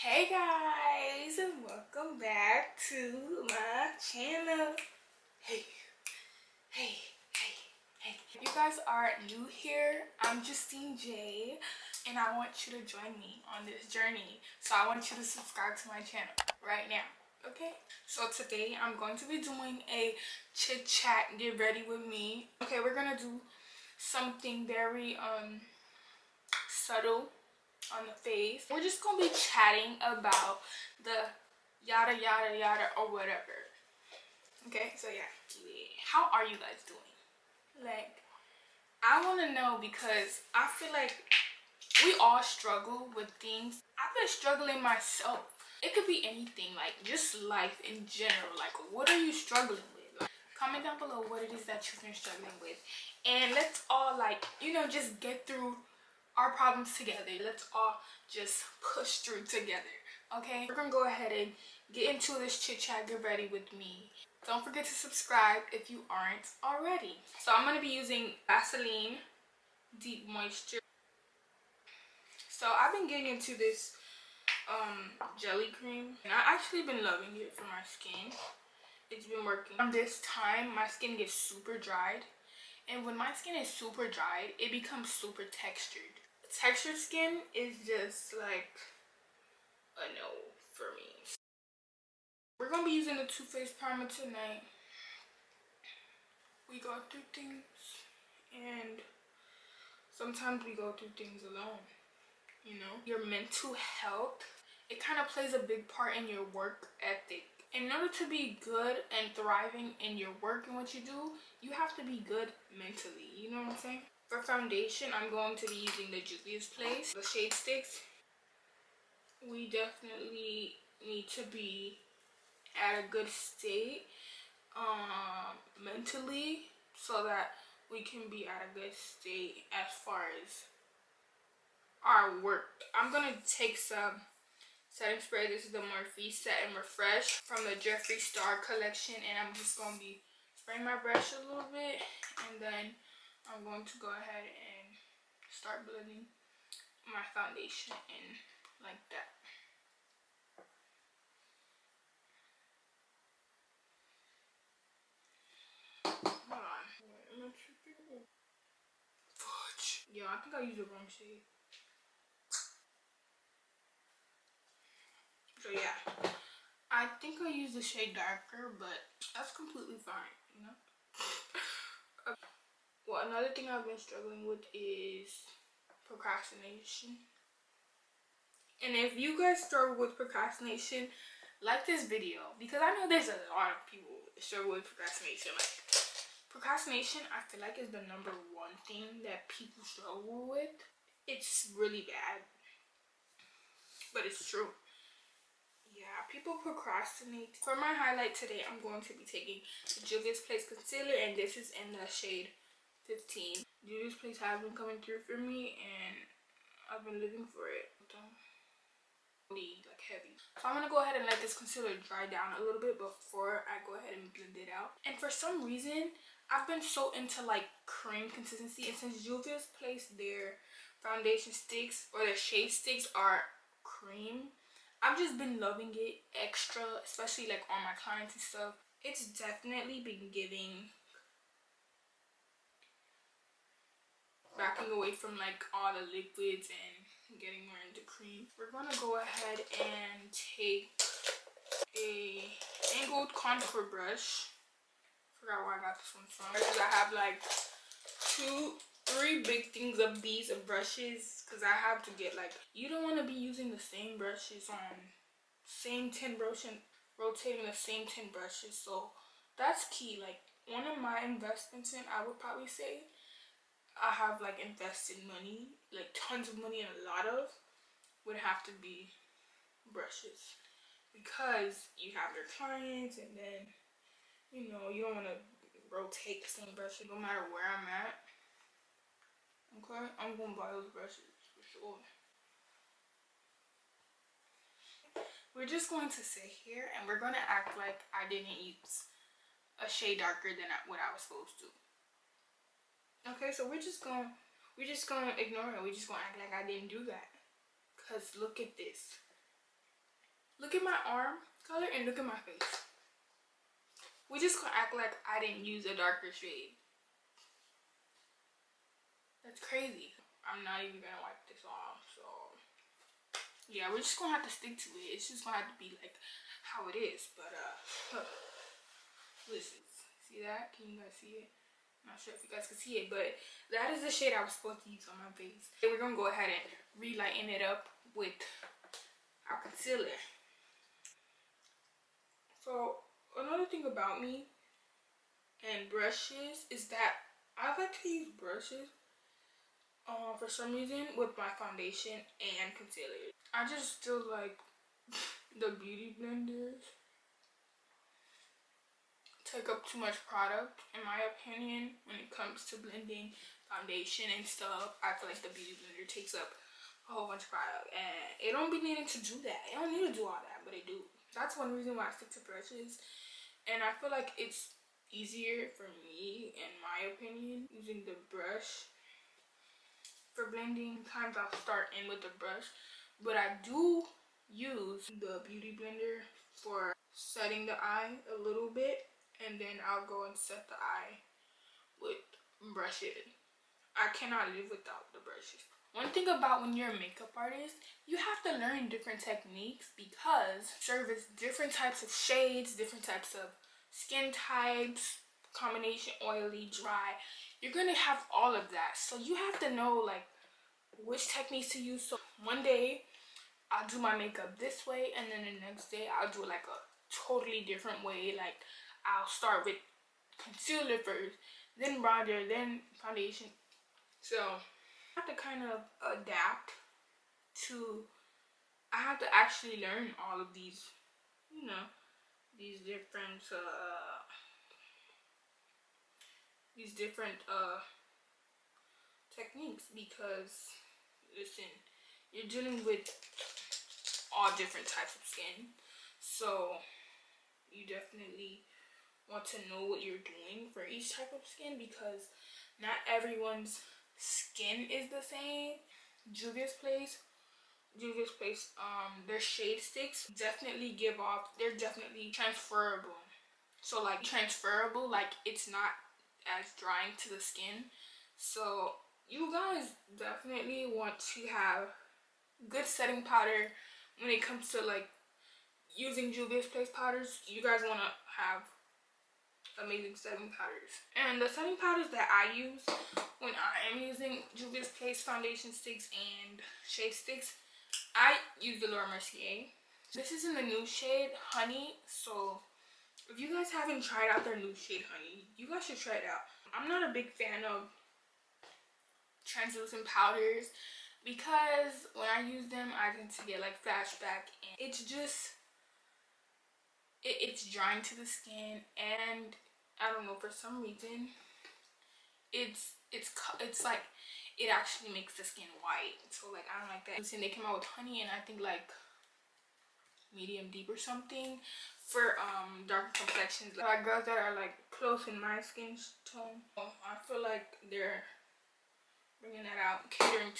Hey guys, welcome back to my channel. Hey, hey, hey, hey. If you guys are new here, I'm Justine J, and I want you to join me on this journey. So I want you to subscribe to my channel right now, okay? So today I'm going to be doing a chit chat, get ready with me. Okay, we're gonna do something very subtle on the face. We're just gonna be chatting about the yada yada yada or whatever. Okay, so yeah, how are you guys doing? Like, I want to know because I feel like we all struggle with things. I've been struggling myself. It could be anything, like just life in general. Like, what are you struggling with? Like, comment down below what it is that you've been struggling with, and let's all, like, just get through our problems together. Let's all just push through together. Okay, we're gonna go ahead and get into this chit chat. Get ready with me. Don't forget to subscribe if you aren't already. So I'm gonna be using Vaseline Deep Moisture. So I've been getting into this jelly cream, and I actually been loving it for my skin. It's been working. From this time, my skin gets super dried, and when my skin is super dried, it becomes super textured. Textured skin is just like a no for me. We're gonna be using the Too Faced primer tonight. We go through things, and sometimes we go through things alone. Your mental health, it kind of plays a big part in your work ethic. In order to be good and thriving in your work and what you do, you have to be good mentally. You know what I'm saying? For foundation, I'm going to be using the Juvia's Place, the shade sticks. We definitely need to be at a good state mentally, so that we can be at a good state as far as our work. I'm gonna take some setting spray. This is the Morphe Set and Refresh from the Jeffree Star collection, and I'm just gonna be spraying my brush a little bit, and then I'm going to go ahead and start blending my foundation in like that. Hold on. Am I tripping? Fudge. Yo, I think I used the wrong shade. So yeah, I think I used the shade darker, but that's completely fine, Okay. Well, another thing I've been struggling with is procrastination. And if you guys struggle with procrastination, like this video, because I know there's a lot of people that struggle with procrastination. Like, procrastination, I feel like, is the number one thing that people struggle with. It's really bad, but it's true. Yeah, people procrastinate. For my highlight today, I'm going to be taking the Juvia's Place concealer, and this is in the shade 15. Juvia's Place has been coming through for me, and I've been living for it. Like heavy. So I'm gonna go ahead and let this concealer dry down a little bit before I go ahead and blend it out. And for some reason, I've been so into like cream consistency, and since Juvia's Place, their foundation sticks or their shade sticks are cream, I've just been loving it extra, especially like on my clients and stuff. It's definitely been giving, backing away from like all the liquids and getting more into cream. We're gonna go ahead and take a angled contour brush. Forgot where I got this one from. I have like 3 big things of these brushes, because I have to get, like, you don't want to be using the same brushes on same 10 brushes, rotating the same 10 brushes. So that's key. Like, one of my investments in, I would probably say, I have like invested money, like tons of money, and a lot of would have to be brushes, because you have your clients, and then you don't want to rotate the same brushes no matter where I'm at. Okay, I'm gonna buy those brushes for sure. We're just going to sit here and we're gonna act like I didn't use a shade darker than what I was supposed to. Okay, so we're just gonna ignore it. We're just gonna act like I didn't do that. Cause look at this. look at my arm color and look at my face. We just gonna act like I didn't use a darker shade. That's crazy. I'm not even gonna wipe this off, so yeah, we're just gonna have to stick to it. It's just gonna have to be like how it is. But listen, see that? Can you guys see it? I'm not sure if you guys can see it, but that is the shade I was supposed to use on my face. We're gonna go ahead and relighten it up with our concealer. So another thing about me and brushes is that I like to use brushes for some reason with my foundation and concealer. I just feel like the beauty blenders take up too much product, in my opinion, when it comes to blending foundation and stuff. I feel like the beauty blender takes up a whole bunch of product, and it don't be needing to do that. It don't need to do all that, but it do. That's one reason why I stick to brushes, and I feel like it's easier for me, in my opinion, using the brush for blending. Sometimes I'll start in with the brush, but I do use the beauty blender for setting the eye a little bit, and then I'll go and set the eye with brushes. I cannot live without the brushes. One thing about when you're a makeup artist, you have to learn different techniques because service different types of shades, different types of skin types, combination oily, dry. You're gonna have all of that, so you have to know like which techniques to use. So one day I'll do my makeup this way, and then the next day I'll do like a totally different way. Like I'll start with concealer first, then bronzer, then foundation. So I have to kind of adapt to, I have to actually learn all of these, you know, these different techniques, because listen, you're dealing with all different types of skin, so you definitely want to know what you're doing for each type of skin, because not everyone's skin is the same. Juvia's Place, their shade sticks definitely give off, they're definitely transferable. So like transferable, like it's not as drying to the skin. So you guys definitely want to have good setting powder when it comes to like using Juvia's Place powders. You guys want to have amazing setting powders, and the setting powders that I use when I am using Juvia's Place foundation sticks and shade sticks, I use the Laura Mercier. This is in the new shade Honey, so if you guys haven't tried out their new shade Honey, you guys should try it out. I'm not a big fan of translucent powders because when I use them I tend to get like flashback, and it's just it's drying to the skin, and I don't know, for some reason it's like it actually makes the skin white. So like I don't like that. Listen, they came out with Honey, and I think like medium deep or something for darker complexions, like girls that are like close in my skin tone. I feel like they're bringing that out, catering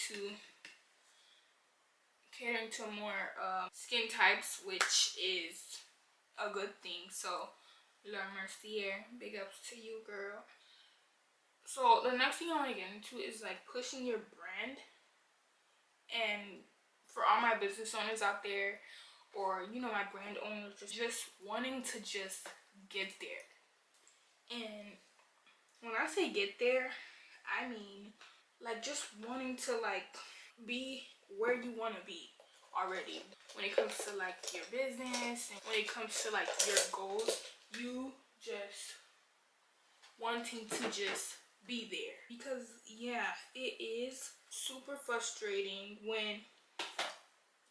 to more skin types, which is a good thing. So La Mercier, big ups to you, girl. So the next thing I want to get into is like pushing your brand, and for all my business owners out there, or you know, my brand owners, just wanting to just get there. And when I say get there, I mean like just wanting to like be where you want to be already when it comes to like your business, and when it comes to like your goals. You just wanting to just be there, because yeah, it is super frustrating when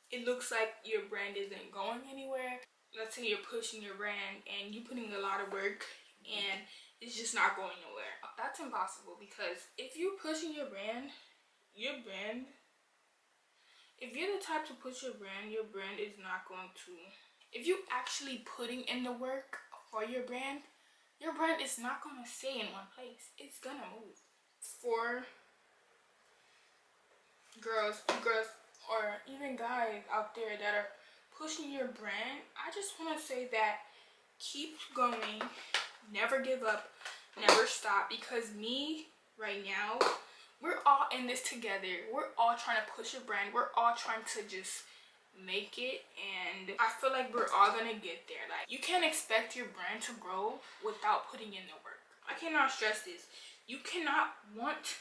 it looks like your brand isn't going anywhere. Let's say you're pushing your brand and you're putting a lot of work and it's just not going nowhere. That's impossible, because if you're pushing your brand, if you're the type to push your brand is not going to, if you actually putting in the work for your brand is not going to stay in one place. It's gonna move. For girls, or even guys out there that are pushing your brand, I just want to say that keep going, never give up, never stop, because me right now, we're all in this together. We're all trying to push a brand. We're all trying to just make it, and I feel like we're all gonna get there. Like, you can't expect your brand to grow without putting in the work. I cannot stress this. You cannot want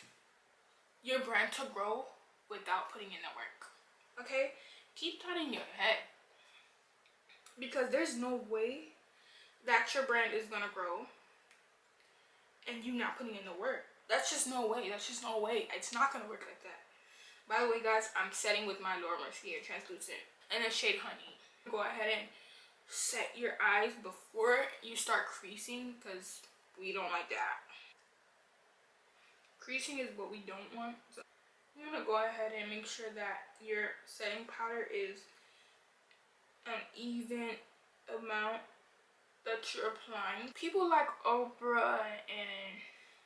your brand to grow without putting in the work. Okay? Keep that in your head, because there's no way that your brand is gonna grow and you not putting in the work. That's just no way. That's just no way. It's not gonna work like that. By the way, guys, I'm setting with my Laura Mercier translucent and the shade Honey. Go ahead and set your eyes before you start creasing, because we don't like that. Creasing is what we don't want. So I'm gonna go ahead and make sure that your setting powder is an even amount that you're applying. People like Oprah, and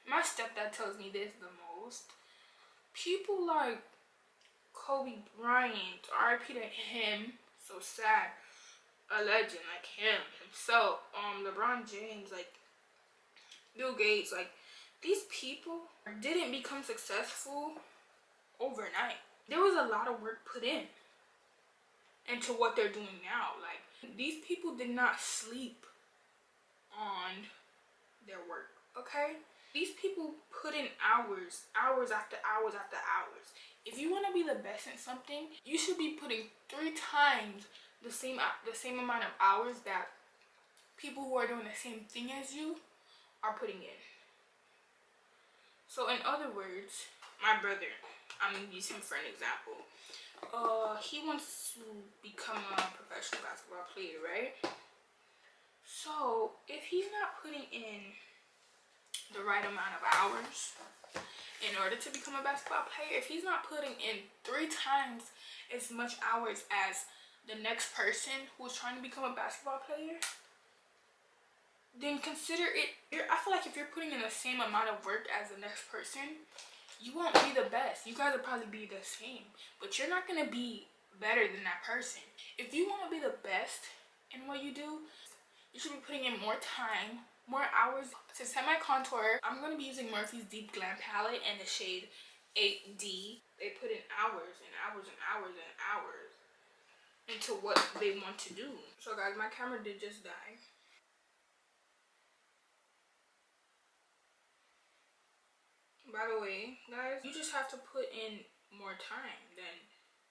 my stepdad tells me this the most. People like Kobe Bryant, RIP to him, so sad. A legend like him himself, LeBron James, like Bill Gates, like these people didn't become successful overnight. There was a lot of work put in into what they're doing now. Like, these people did not sleep on their work, okay? These people put in hours after hours after hours. If you want to be the best in something, you should be putting 3 times the same amount of hours that people who are doing the same thing as you are putting in. So in other words, my brother, I'm gonna use him for an example. He wants to become a professional basketball player, right? So if he's not putting in the right amount of hours in order to become a basketball player, if he's not putting in 3 times as much hours as the next person who's trying to become a basketball player, then consider it. I feel like if you're putting in the same amount of work as the next person, you won't be the best. You guys will probably be the same, but you're not gonna be better than that person. If you want to be the best in what you do, you should be putting in more time, more hours. To set my contour, I'm going to be using Morphe's Deep Glam palette and the shade 8D. They put in hours and hours and hours and hours into what they want to do. So guys, my camera did just die. By the way, guys, you just have to put in more time than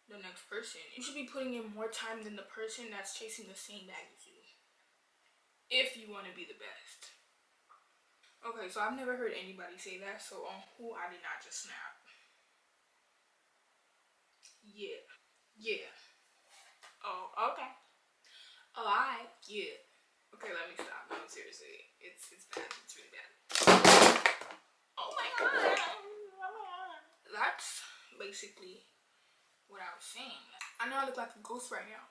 the next person. You should be putting in more time than the person that's chasing the same bag as you, if you want to be the best. Okay, so I've never heard anybody say that, so on who I did not just snap. Yeah. Oh, okay. Oh, yeah. Okay, let me stop. No, seriously, it's bad. It's really bad. Oh my god. That's basically what I was saying. I know I look like a ghost right now,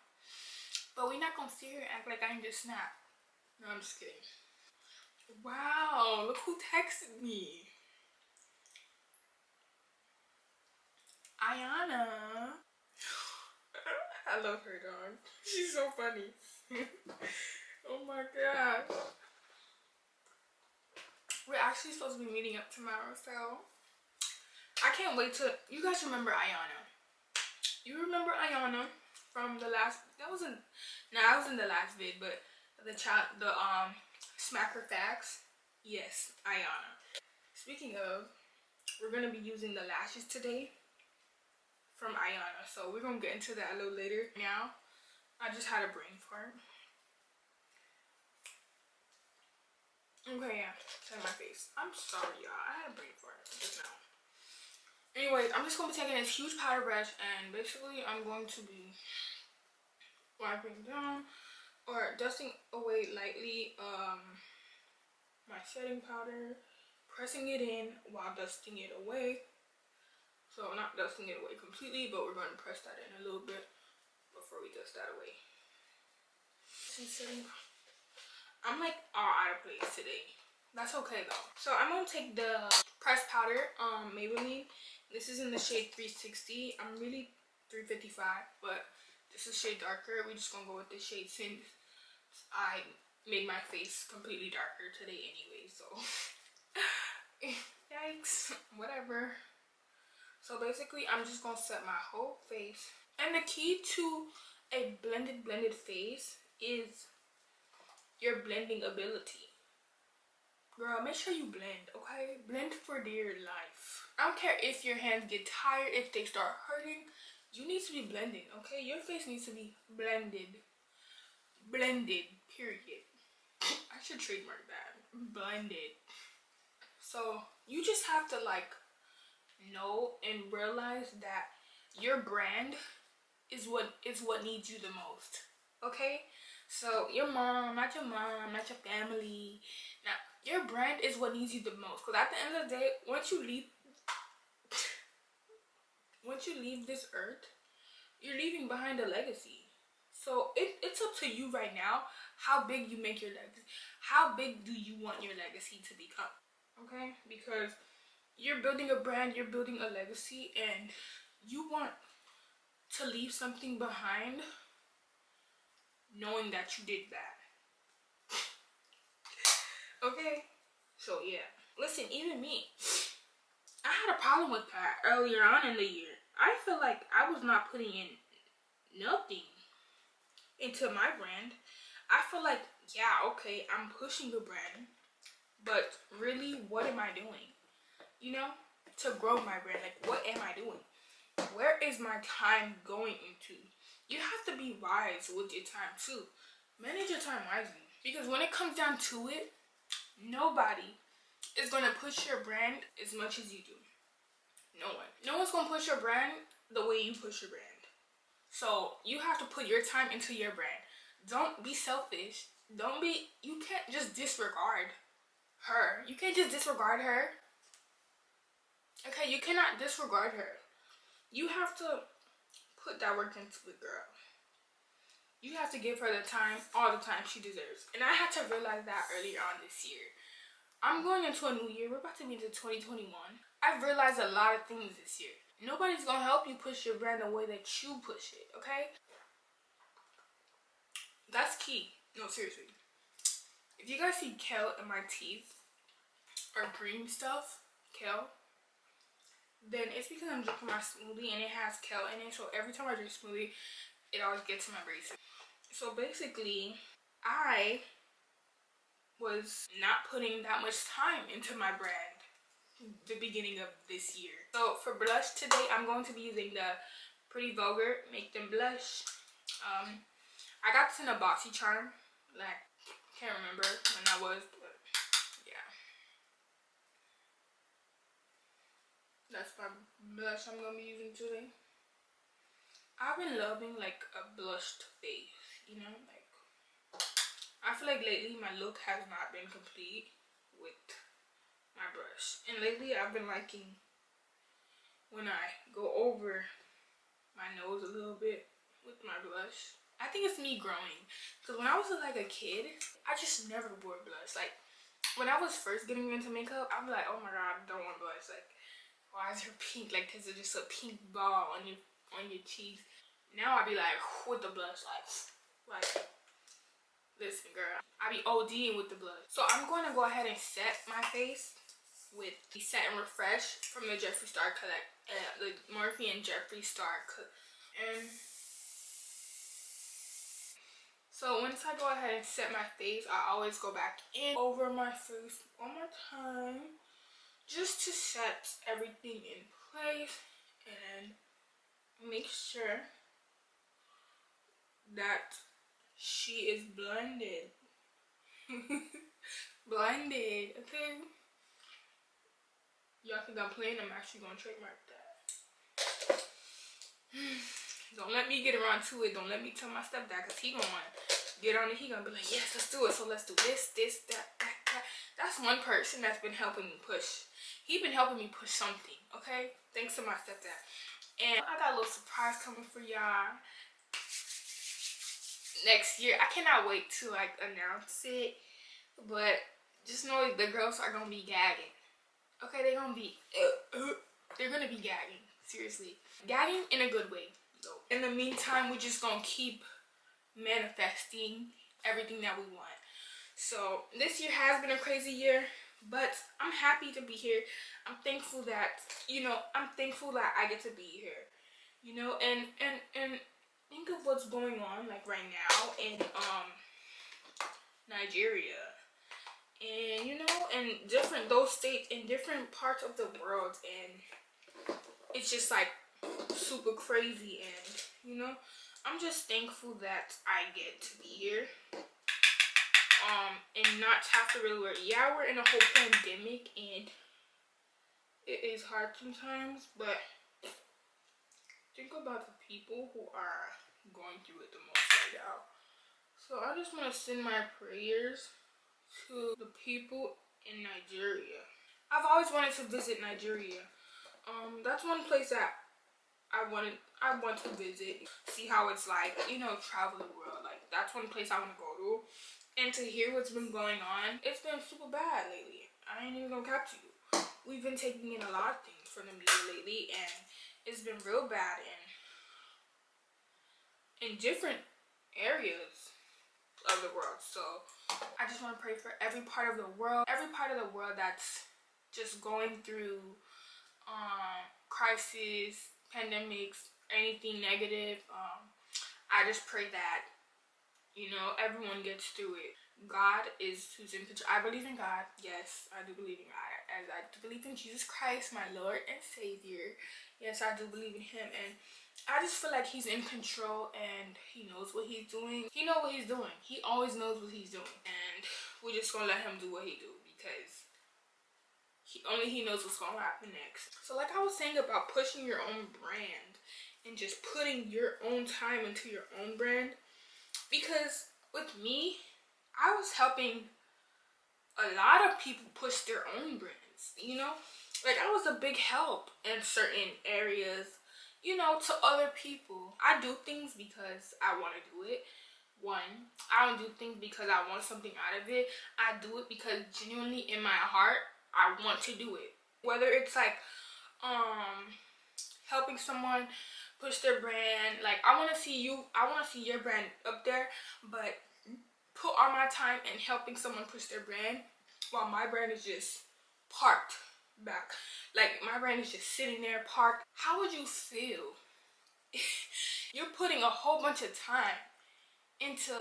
but we're not gonna sit here and act like I ain't just snap. No, I'm just kidding. Wow, look who texted me. Ayana. I love her, dog. She's so funny. Oh my god. We're actually supposed to be meeting up tomorrow, so I can't wait to. You guys remember Ayana? You remember Ayana from the last? That was in the last vid, but the Smacker Facts. Yes, Ayana. Speaking of, we're gonna be using the lashes today from Ayana, so we're gonna get into that a little later. Now, I just had a brain fart. Okay, yeah, to my face. I'm sorry, y'all. I had a brain fart just now. Anyways, I'm just gonna be taking this huge powder brush, and basically, I'm going to be wiping down or dusting away lightly my setting powder, pressing it in while dusting it away. So not dusting it away completely, but we're going to press that in a little bit before we dust that away. I'm like all out of place today. That's okay though. So I'm gonna take the pressed powder, Maybelline. This is in the shade 360. I'm really 355, but This is shade darker. We're just gonna go with this shade since I made my face completely darker today anyway, so yikes, whatever. So basically I'm just gonna set my whole face. And the key to a blended face is your blending ability. Girl, make sure you blend, okay? Blend for dear life. I don't care if your hands get tired, if they start hurting, you need to be blending, okay? Your face needs to be blended. Blended, period. I should trademark that. Blended. So you just have to like know and realize that your brand is what needs you the most. Okay? So your mom, not your family. Now your brand is what needs you the most. Because at the end of the day, once you leave this earth, you're leaving behind a legacy. So it's up to you right now how big you make your legacy. How big do you want your legacy to become? Okay? Because you're building a brand, you're building a legacy, and you want to leave something behind knowing that you did that. Okay? So yeah. Listen, even me, I had a problem with that earlier on in the year. I feel like I was not putting in nothing into my brand. I feel like, yeah, okay, I'm pushing the brand, but really, what am I doing? You know, to grow my brand, like, what am I doing? Where is my time going into? You have to be wise with your time too. Manage your time wisely, because when it comes down to it, nobody is going to push your brand as much as you do. No one's going to push your brand the way you push your brand. So you have to put your time into your brand. Don't be selfish. You can't just disregard her. You can't just disregard her. Okay, you cannot disregard her. You have to put that work into it, girl. You have to give her the time, all the time she deserves. And I had to realize that earlier on this year. I'm going into a new year. We're about to be into 2021. I've realized a lot of things this year. Nobody's going to help you push your brand the way that you push it, okay? That's key. No, seriously. If you guys see kale in my teeth, or green stuff, kale, then it's because I'm drinking my smoothie and it has kale in it. So every time I drink smoothie, it always gets to my braces. So basically, I was not putting that much time into my brand the beginning of this year. So for blush today, I'm going to be using the Pretty Vulgar Make Them Blush. I got this in a boxy charm. Like, can't remember when that was, but yeah. That's my blush I'm going to be using today. I've been loving like a blushed face, you know, like I feel like lately my look has not been complete with my brush. And lately I've been liking when I go over my nose a little bit with my blush. I think it's me growing. Because when I was like a kid, I just never wore blush. Like when I was first getting into makeup, I'd be like, oh my god, I don't want blush. Like, why is there pink? Like, is it just a pink ball on your cheeks? Now I be like, with the blush, like, listen, girl, I be ODing with the blush. So I'm going to go ahead and set my face with the Set and Refresh from the Jeffree Star the Morphe and Jeffree Star. And so once I go ahead and set my face, I always go back in over my face one more time, just to set everything in place and make sure that she is blended. Blended, okay? Y'all think I'm playing? I'm actually gonna trademark that. Don't let me get around to it. Don't let me tell my stepdad, because he gonna get on it. He gonna be like, yes, let's do it. So let's do this, that. That's one person that's been helping me push. He been helping me push something, okay? Thanks to my stepdad. And I got a little surprise coming for y'all next year. I cannot wait to like announce it, but just know the girls are gonna be gagging. Okay, they're gonna be gagging. Seriously, gagging in a good way. In the meantime, we're just gonna keep manifesting everything that we want. So this year has been a crazy year, but I'm happy to be here. I'm thankful that, I'm thankful that I get to be here. And think of what's going on like right now in Nigeria. And in different those states in different parts of the world, and it's just like super crazy. And I'm just thankful that I get to be here. And not have to really worry. Yeah, we're in a whole pandemic and it is hard sometimes, but think about the people who are going through it the most right now. So I just want to send my prayers to the people in Nigeria. I've always wanted to visit Nigeria. That's one place that I want to visit, see how it's like, travel the world. Like that's one place I want to go to. And to hear what's been going on, it's been super bad lately. I ain't even gonna cap to you. We've been taking in a lot of things from the media lately, and it's been real bad in different areas of the world. So I just want to pray for every part of the world that's just going through crisis, pandemics, anything negative. I just pray that everyone gets through it. God is who's in control. I believe in God. Yes, I do believe in God. As I do believe in Jesus Christ, my Lord and Savior. Yes, I do believe in Him. And I just feel like He's in control and He knows what He's doing. He knows what He's doing. He always knows what He's doing. And we're just going to let Him do what He do, because only He knows what's going to happen next. So like I was saying about pushing your own brand and just putting your own time into your own brand. Because with me, I was helping a lot of people push their own brands, Like I was a big help in certain areas, to other people. I do things because I want to do it. One, I don't do things because I want something out of it. I do it because genuinely in my heart, I want to do it. Whether it's like helping someone push their brand, like I want to see your brand up there, but put all my time in helping someone push their brand while my brand is just parked back. Like my brand is just sitting there parked. How would you feel? You're putting a whole bunch of time into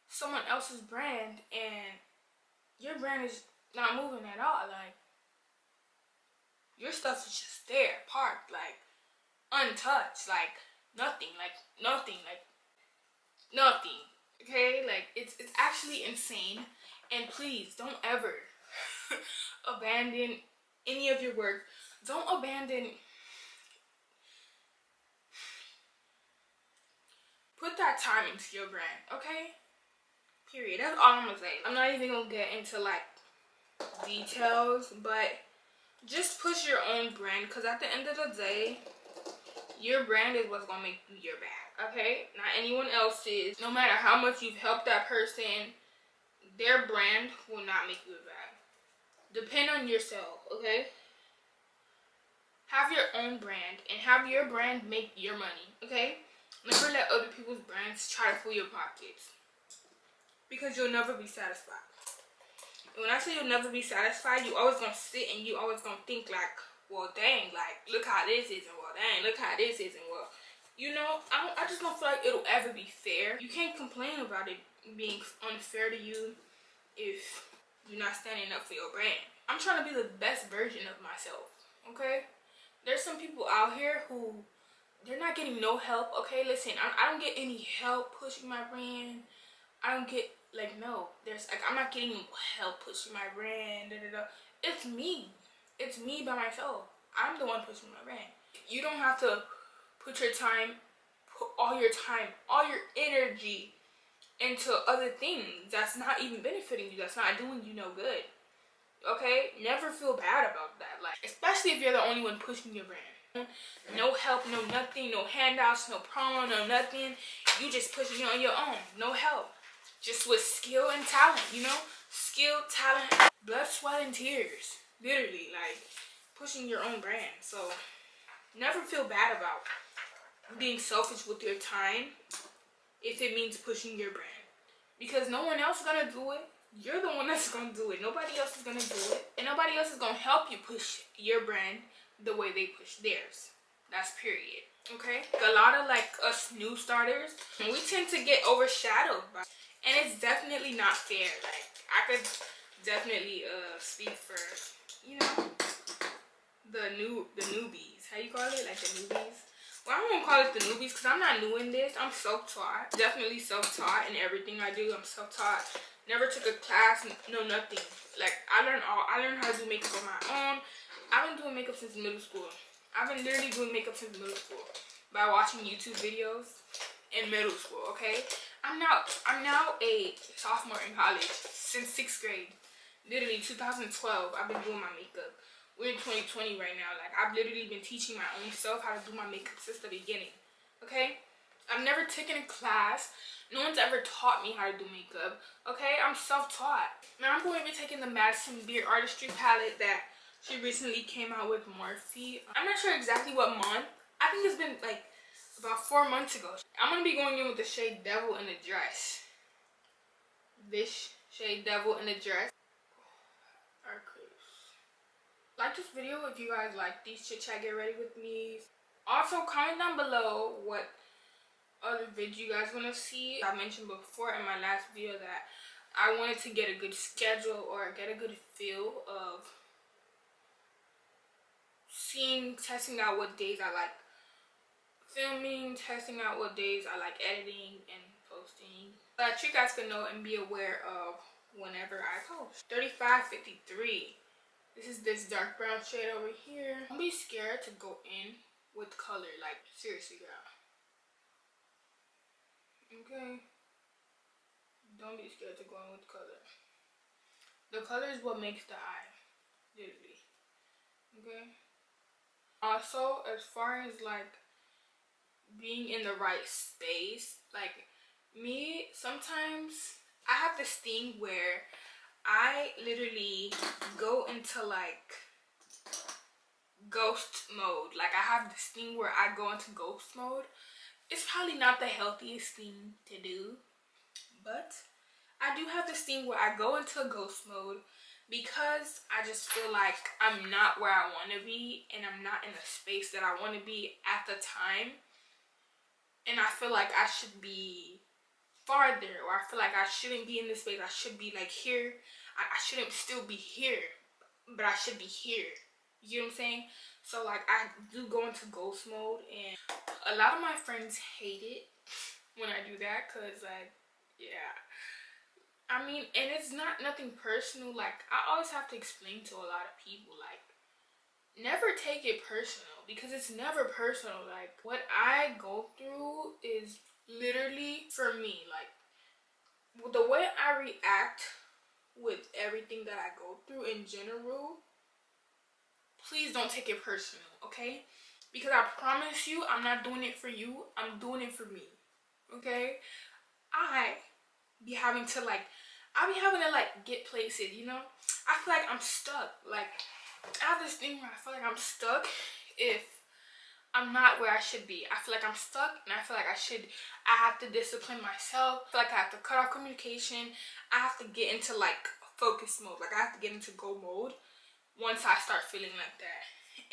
someone else's brand and your brand is not moving at all. Like your stuff is just there parked, like untouched, like nothing. Okay, like it's actually insane. And please don't ever abandon any of your work. Don't abandon. Put that time into your brand, okay? Period. That's all I'm gonna say. I'm not even gonna get into like details, but just push your own brand, because at the end of the day, your brand is what's gonna make you your bag, okay? Not anyone else's. No matter how much you've helped that person, their brand will not make you a bag. Depend on yourself, okay? Have your own brand and have your brand make your money, okay? Never let other people's brands try to fill your pockets, because you'll never be satisfied. And when I say you'll never be satisfied, you always gonna sit and you always gonna think like, well, dang, like look how this is, and well, dang, look how this is, and well, I just don't feel like it'll ever be fair. You can't complain about it being unfair to you if you're not standing up for your brand. I'm trying to be the best version of myself, okay? There's some people out here who they're not getting no help, okay? Listen, I don't get any help pushing my brand. I don't get, like, no. I'm not getting help pushing my brand, It's me. It's me by myself. I'm the one pushing my brand. You don't have to put all your time, all your energy into other things that's not even benefiting you, that's not doing you no good. Okay? Never feel bad about that. Like, especially if you're the only one pushing your brand. No help, no nothing, no handouts, no promo, no nothing. You just pushing it on your own. No help. Just with skill and talent, Skill, talent, blood, sweat, and tears. Literally, like, pushing your own brand. So, never feel bad about being selfish with your time if it means pushing your brand. Because no one else is gonna do it. You're the one that's gonna do it. Nobody else is gonna do it. And nobody else is gonna help you push your brand the way they push theirs. That's period. Okay? A lot of like us new starters, we tend to get overshadowed by, and it's definitely not fair. Like I could definitely speak for, you know, the newbies. How you call it? Like the newbies? Well, I won't call it the newbies because I'm not new in this. I'm self-taught. Definitely self-taught in everything I do. I'm self-taught. Never took a class, no nothing. Like I learned how to do makeup on my own. I've been doing makeup since middle school. I've been literally doing makeup since middle school by watching YouTube videos in middle school, okay? I'm now a sophomore in college since 6th grade. Literally 2012, I've been doing my makeup. We're in 2020 right now. Like I've literally been teaching my own self how to do my makeup since the beginning, okay? I've never taken a class. No one's ever taught me how to do makeup, okay? I'm self-taught. Now I'm going to be taking the Madison Beer Artistry palette that she recently came out with, Morphe. I'm not sure exactly what month. I think it's been like about 4 months ago. I'm going to be going in with the shade Devil in the Dress. This shade Devil in the Dress. Like this video if you guys like these Chit Chat Get Ready With Me. Also comment down below what other videos you guys want to see. I mentioned before in my last video that I wanted to get a good schedule or get a good feel of testing out what days I like filming, testing out what days I like editing and posting, so that you guys can know and be aware of whenever I post. 3553. This is this dark brown shade over here. Don't be scared to go in with color, like seriously, girl. Okay? Don't be scared to go in with color. The color is what makes the eye, literally. Okay? Also, as far as like being in the right space, like me, sometimes I have this thing where I literally go into like ghost mode. Like I have this thing where I go into ghost mode. It's probably not the healthiest thing to do, but I do have this thing where I go into ghost mode because I just feel like I'm not where I want to be and I'm not in the space that I want to be at the time, and I feel like I should be farther, or I feel like I shouldn't be in this space. I should be like here. I shouldn't still be here, but I should be here. You know what I'm saying? So like I do go into ghost mode, and a lot of my friends hate it when I do that, cause like, yeah, I mean, and it's nothing personal. Like I always have to explain to a lot of people, like, never take it personal, because it's never personal. Like what I go through is literally for me. Like the way I react with everything that I go through in general, please don't take it personal, okay? Because I promise you, I'm not doing it for you. I'm doing it for me, okay? I be having to like get places, you know? I feel like I'm stuck. Like I have this thing where I feel like I'm stuck if I'm not where I should be. I feel like I'm stuck, and I feel like I have to discipline myself. I feel like I have to cut off communication. I have to get into like focus mode. Like I have to get into go mode once I start feeling like that.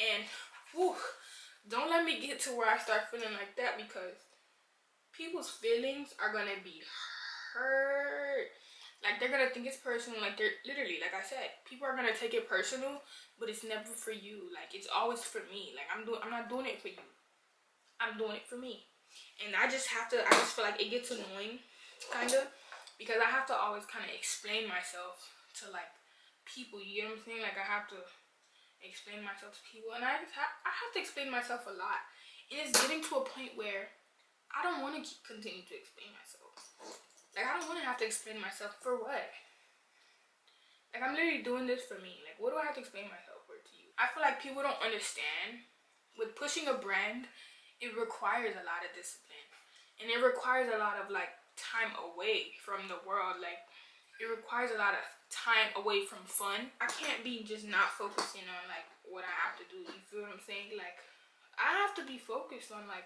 And whew, don't let me get to where I start feeling like that, because people's feelings are gonna be hurt. Like they're gonna think it's personal. Like they're literally, like I said, people are gonna take it personal, but it's never for you. Like it's always for me. Like I'm not doing it for you. I'm doing it for me. And I just feel like it gets annoying, kind of, because I have to always kind of explain myself to like people. You know what I'm saying? Like I have to explain myself to people, and I have to explain myself a lot. And it's getting to a point where I don't want to continue to explain myself. Like I don't want to have to explain myself for what? Like I'm literally doing this for me. Like what do I have to explain myself for to you? I feel like people don't understand. With pushing a brand, it requires a lot of discipline, and it requires a lot of like time away from the world. Like it requires a lot of time away from fun. I can't be just not focusing on like what I have to do. You feel what I'm saying? Like I have to be focused on like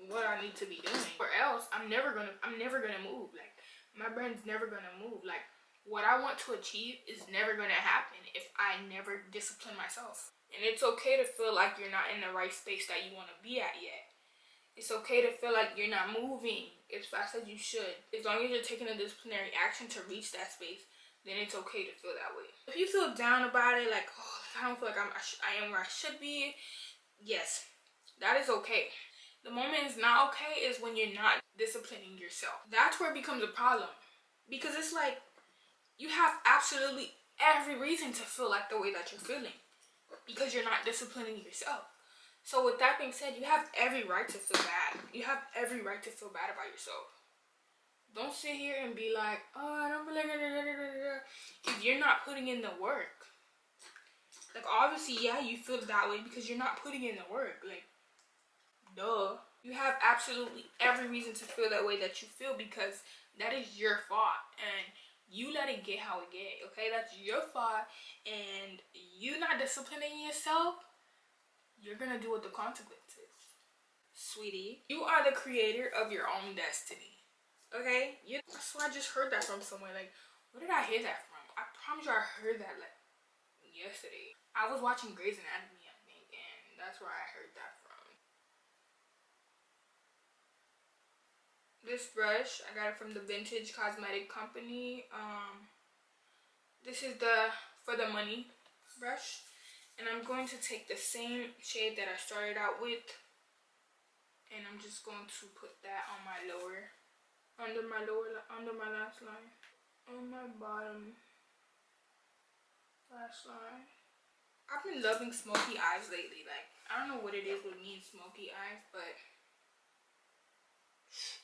what I need to be doing, or else I'm never gonna move. Like, my brain's never gonna move. Like, what I want to achieve is never gonna happen if I never discipline myself. And it's okay to feel like you're not in the right space that you want to be at yet. It's okay to feel like you're not moving as fast as you should. As long as you're taking a disciplinary action to reach that space, then it's okay to feel that way. If you feel down about it, like, oh, I don't feel like I am where I should be, yes, that is okay. The moment it's not okay is when you're not disciplining yourself. That's where it becomes a problem. Because it's like, you have absolutely every reason to feel like the way that you're feeling, because you're not disciplining yourself. So with that being said, you have every right to feel bad. You have every right to feel bad about yourself. Don't sit here and be like, oh, I don't feel like if you're not putting in the work. Like, obviously, yeah, you feel that way because you're not putting in the work. Like, duh. You have absolutely every reason to feel that way that you feel, because that is your fault. And you let it get how it get, okay? That's your fault. And you not disciplining yourself, you're gonna deal with the consequences. Sweetie, you are the creator of your own destiny, okay? So I just heard that from somewhere. Like, where did I hear that from? I promise you I heard that like yesterday. I was watching Grey's Anatomy, I think, and that's where I heard that from. This brush, I got it from the Vintage Cosmetic Company. This is the For the Money brush. And I'm going to take the same shade that I started out with, and I'm just going to put that on my under my last line, on my bottom last line. I've been loving smoky eyes lately. Like, I don't know what it is with me and smoky eyes, but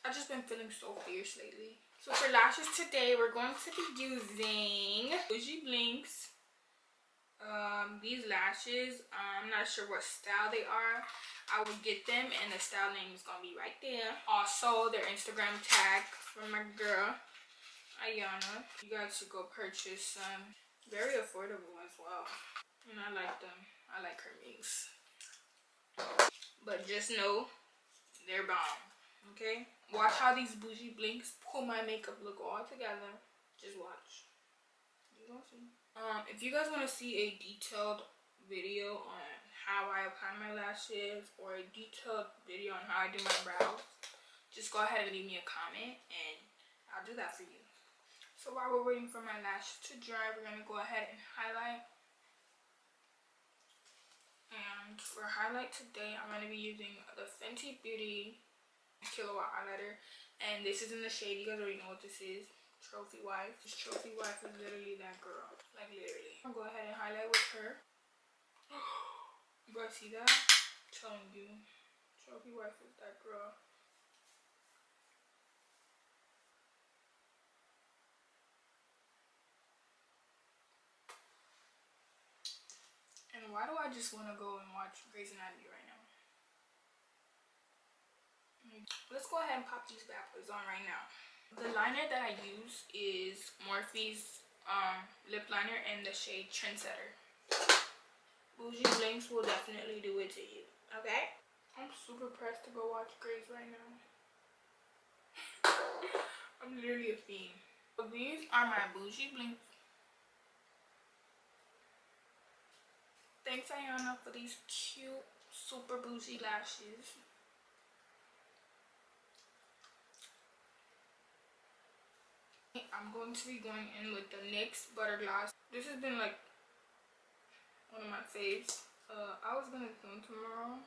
I've just been feeling so fierce lately. So for lashes today, we're going to be using Bougie Blinks. These lashes, I'm not sure what style they are. I will get them, and the style name is gonna be right there. Also, their Instagram tag from my girl Ayana. You guys should go purchase some. Very affordable as well, and I like them. I like her mix. But just know they're bomb. Okay, watch how these Bougie Blinks pull my makeup look all together. Just watch. You gonna see. If you guys want to see a detailed video on how I apply my lashes, or a detailed video on how I do my brows, just go ahead and leave me a comment and I'll do that for you. So while we're waiting for my lashes to dry, we're going to go ahead and highlight. And for highlight today, I'm going to be using the Fenty Beauty Kilowatt highlighter, and this is in the shade, you guys already know what this is, Trophy Wife. This Trophy Wife is literally that girl, like literally. I'll go ahead and highlight with her. You guys see that? I'm telling you, Trophy Wife is that girl. And why do I just want to go and watch Grey's Anatomy right now? Let's go ahead and pop these bad boys on right now. The liner that I use is Morphe's lip liner in the shade Trendsetter. Bougie Blinks will definitely do it to you, okay? I'm super pressed to go watch Grey's right now. I'm literally a fiend. So these are my Bougie Blinks. Thanks, Ayana, for these cute, super bougie lashes. I'm going to be going in with the NYX Butter Gloss. This has been like one of my faves. I was gonna film tomorrow,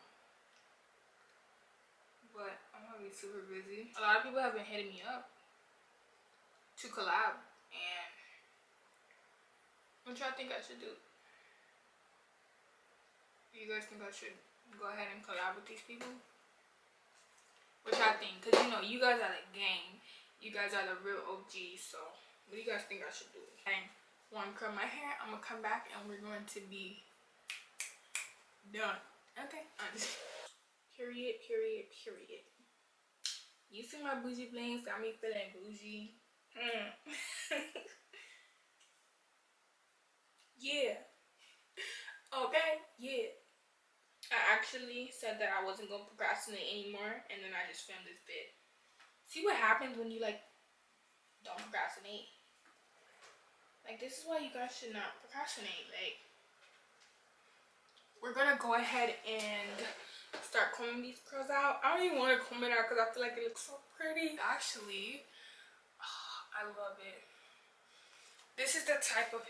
but I'm gonna be super busy. A lot of people have been hitting me up to collab, and what y'all think I should do? You guys think I should go ahead and collab with these people? What y'all think? Because you know, you guys are the gang. You guys are the real OGs, so what do you guys think I should do? And when I curl my hair, I'm gonna come back and we're going to be done. Okay? Period, period, period. You see my bougie blinks, got me feeling bougie. Yeah. Okay? Yeah. I actually said that I wasn't gonna procrastinate anymore, and then I just filmed this bit. See what happens when you like don't procrastinate. Like, this is why you guys should not procrastinate. Like, we're gonna go ahead and start combing these curls out. I don't even want to comb it out because I feel like it looks so pretty. Actually, I love it. This is the type of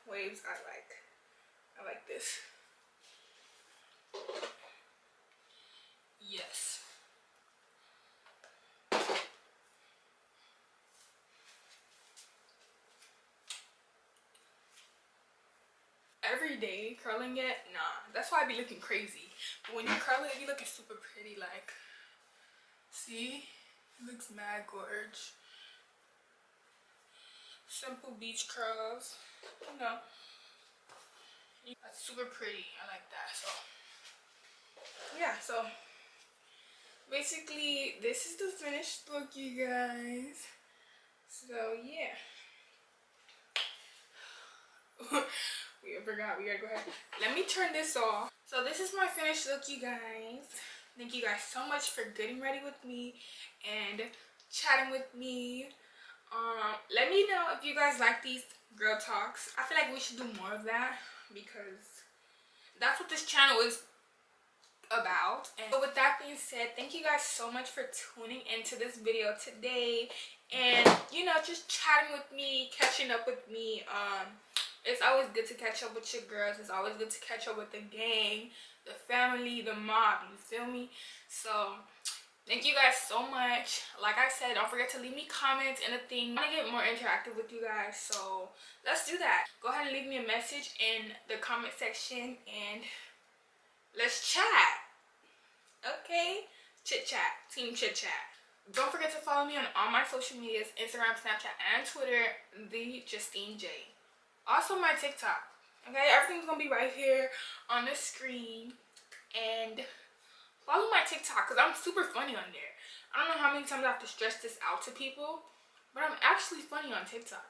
waves I like. I like this. Yes. Every day curling it, nah. That's why I be looking crazy. But when you curl it, you looking super pretty. Like, see, it looks mad gorge. Simple beach curls, you know. That's super pretty. I like that. So yeah. So basically, this is the finished look, you guys. So yeah. We forgot. We gotta go ahead. Let me turn this off. So this is my finished look, you guys. Thank you guys so much for getting ready with me and chatting with me. Let me know if you guys like these girl talks. I feel like we should do more of that because that's what this channel is about. And so with that being said, thank you guys so much for tuning into this video today, and you know, just chatting with me, catching up with me. It's always good to catch up with your girls. It's always good to catch up with the gang, the family, the mob, you feel me? So thank you guys so much. Like I said, don't forget to leave me comments and a thing. I want to get more interactive with you guys, so let's do that. Go ahead and leave me a message in the comment section and let's chat. Okay? Chit Chat. Team Chit Chat. Don't forget to follow me on all my social medias, Instagram, Snapchat, and Twitter, the Justine J. Also my TikTok. Okay? Everything's gonna be right here on the screen. And follow my TikTok because I'm super funny on there. I don't know how many times I have to stress this out to people, but I'm actually funny on TikTok.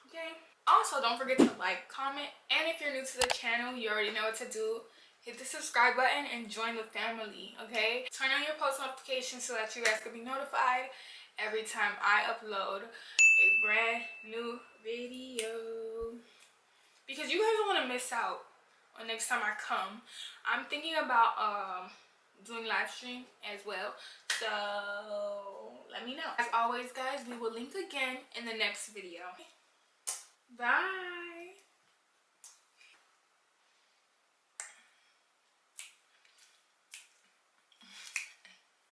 Okay? Also, don't forget to like, comment, and if you're new to the channel, you already know what to do. Hit the subscribe button and join the family, okay? Turn on your post notifications so that you guys can be notified every time I upload a brand new video. Because you guys don't want to miss out on next time I come. I'm thinking about doing live stream as well, so let me know. As always, guys, we will link again in the next video. Bye.